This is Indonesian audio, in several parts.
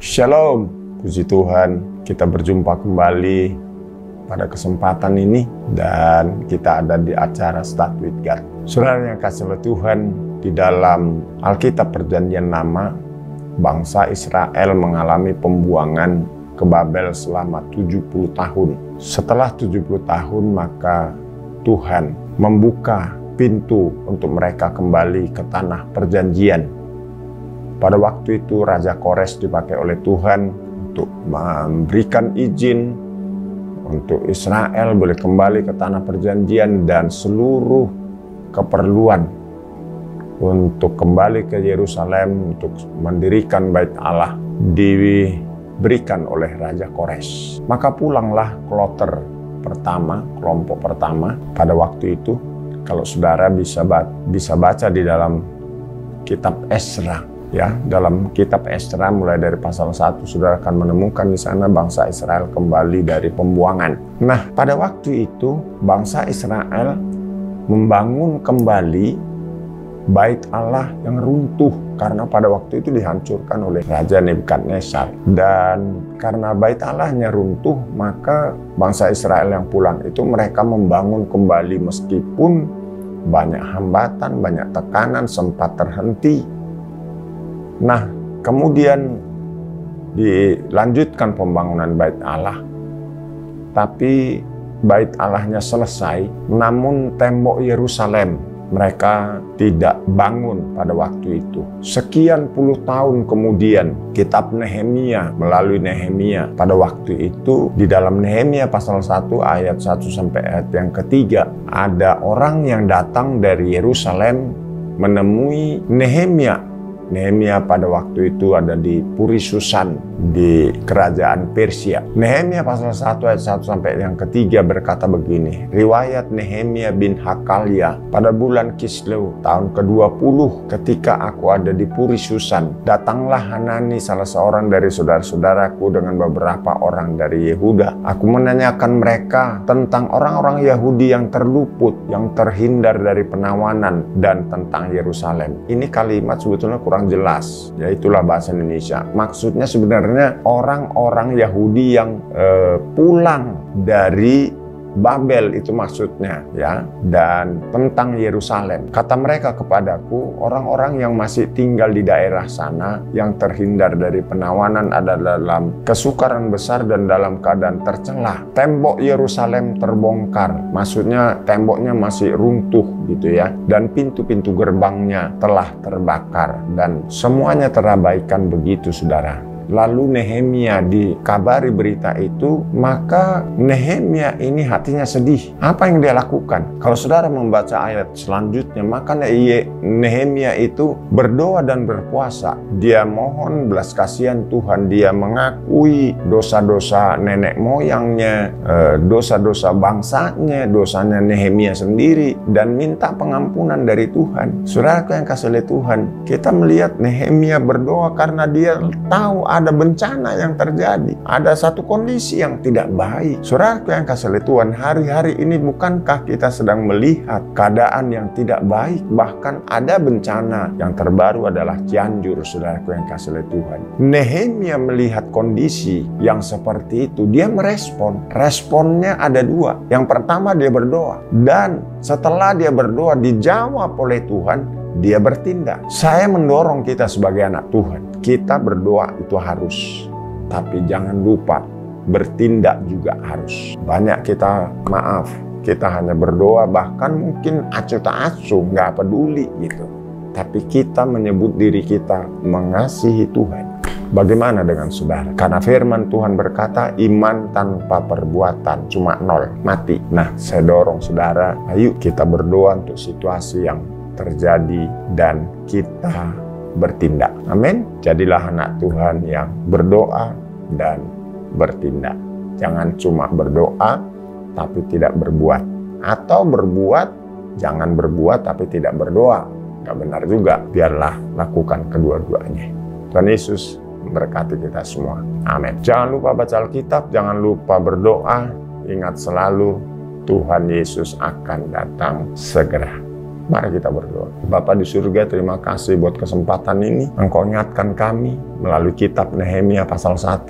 Shalom, puji Tuhan, kita berjumpa kembali pada kesempatan ini dan kita ada di acara Start with God. Saudara yang kasih oleh Tuhan, di dalam Alkitab Perjanjian Lama, bangsa Israel mengalami pembuangan ke Babel selama 70 tahun. Setelah 70 tahun, maka Tuhan membuka pintu untuk mereka kembali ke tanah perjanjian. Pada waktu itu Raja Kores dipakai oleh Tuhan untuk memberikan izin untuk Israel boleh kembali ke tanah perjanjian dan seluruh keperluan untuk kembali ke Yerusalem untuk mendirikan Bait Allah diberikan oleh Raja Kores. Maka pulanglah kloter pertama, kelompok pertama pada waktu itu. Kalau saudara bisa baca di dalam kitab Esra. Ya, dalam kitab Esra mulai dari pasal 1 saudara akan menemukan di sana bangsa Israel kembali dari pembuangan. Nah, pada waktu itu bangsa Israel membangun kembali Bait Allah yang runtuh karena pada waktu itu dihancurkan oleh Raja Nebukadnezar. Dan karena Bait Allahnya runtuh, maka bangsa Israel yang pulang itu mereka membangun kembali meskipun banyak hambatan, banyak tekanan, sempat terhenti. Nah, kemudian dilanjutkan pembangunan Bait Allah. Tapi Bait Allahnya selesai, namun tembok Yerusalem mereka tidak bangun pada waktu itu. Sekian puluh tahun kemudian, kitab Nehemia melalui Nehemia pada waktu itu, di dalam Nehemia pasal 1 ayat 1 sampai ayat yang ketiga, ada orang yang datang dari Yerusalem menemui Nehemia. Nehemia pada waktu itu ada di Puri Susan di kerajaan Persia. Nehemia pasal 1 ayat 1 sampai yang ketiga berkata begini. Riwayat Nehemia bin Hakalia pada bulan Kislew tahun ke-20 ketika aku ada di Puri Susan, datanglah Hanani salah seorang dari saudara-saudaraku dengan beberapa orang dari Yehuda. Aku menanyakan mereka tentang orang-orang Yahudi yang terluput, yang terhindar dari penawanan dan tentang Yerusalem. Ini kalimat sebetulnya kurang jelas, ya itulah bahasa Indonesia. Maksudnya sebenarnya orang-orang Yahudi yang pulang dari Babel itu maksudnya, ya, dan tentang Yerusalem. Kata mereka kepadaku, orang-orang yang masih tinggal di daerah sana yang terhindar dari penawanan ada dalam kesukaran besar dan dalam keadaan tercela. Tembok Yerusalem terbongkar, maksudnya temboknya masih runtuh gitu ya, dan pintu-pintu gerbangnya telah terbakar dan semuanya terabaikan begitu, saudara. Lalu Nehemia dikabari berita itu, maka Nehemia ini hatinya sedih. Apa yang dia lakukan? Kalau saudara membaca ayat selanjutnya, maka Nehemia itu berdoa dan berpuasa. Dia mohon belas kasihan Tuhan, dia mengakui dosa-dosa nenek moyangnya, dosa-dosa bangsanya, dosanya Nehemia sendiri, dan minta pengampunan dari Tuhan. Saudaraku yang kasih oleh Tuhan, kita melihat Nehemia berdoa karena dia tahu ada bencana yang terjadi, ada satu kondisi yang tidak baik. Saudaraku yang kasih oleh Tuhan, hari-hari ini bukankah kita sedang melihat keadaan yang tidak baik? Bahkan ada bencana yang terbaru adalah Cianjur, saudaraku yang kasih oleh Tuhan. Nehemia melihat kondisi yang seperti itu, dia merespon. Responnya ada dua. Yang pertama dia berdoa, dan setelah dia berdoa dijawab oleh Tuhan, dia bertindak. Saya mendorong kita sebagai anak Tuhan, kita berdoa itu harus, tapi jangan lupa bertindak juga harus. Banyak kita kita hanya berdoa, bahkan mungkin acuh tak acuh, nggak peduli gitu. Tapi kita menyebut diri kita mengasihi Tuhan. Bagaimana dengan saudara? Karena firman Tuhan berkata, iman tanpa perbuatan cuma 0, mati. Nah, saya dorong saudara, ayo kita berdoa untuk situasi yang terjadi dan kita bertindak. Amin. Jadilah anak Tuhan yang berdoa dan bertindak. Jangan cuma berdoa tapi tidak berbuat, atau berbuat jangan berbuat tapi tidak berdoa. Nggak benar juga. Biarlah lakukan kedua-duanya. Tuhan Yesus memberkati kita semua. Amin. Jangan lupa baca Alkitab, jangan lupa berdoa. Ingat selalu Tuhan Yesus akan datang segera. Mari kita berdoa. Bapa di surga, terima kasih buat kesempatan ini. Engkau ingatkan kami melalui kitab Nehemia pasal 1,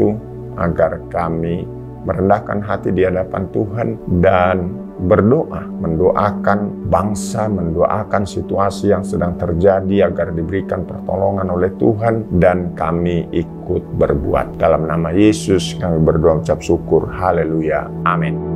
agar kami merendahkan hati di hadapan Tuhan dan berdoa, mendoakan bangsa, mendoakan situasi yang sedang terjadi agar diberikan pertolongan oleh Tuhan, dan kami ikut berbuat. Dalam nama Yesus kami berdoa, ucap syukur. Haleluya. Amin.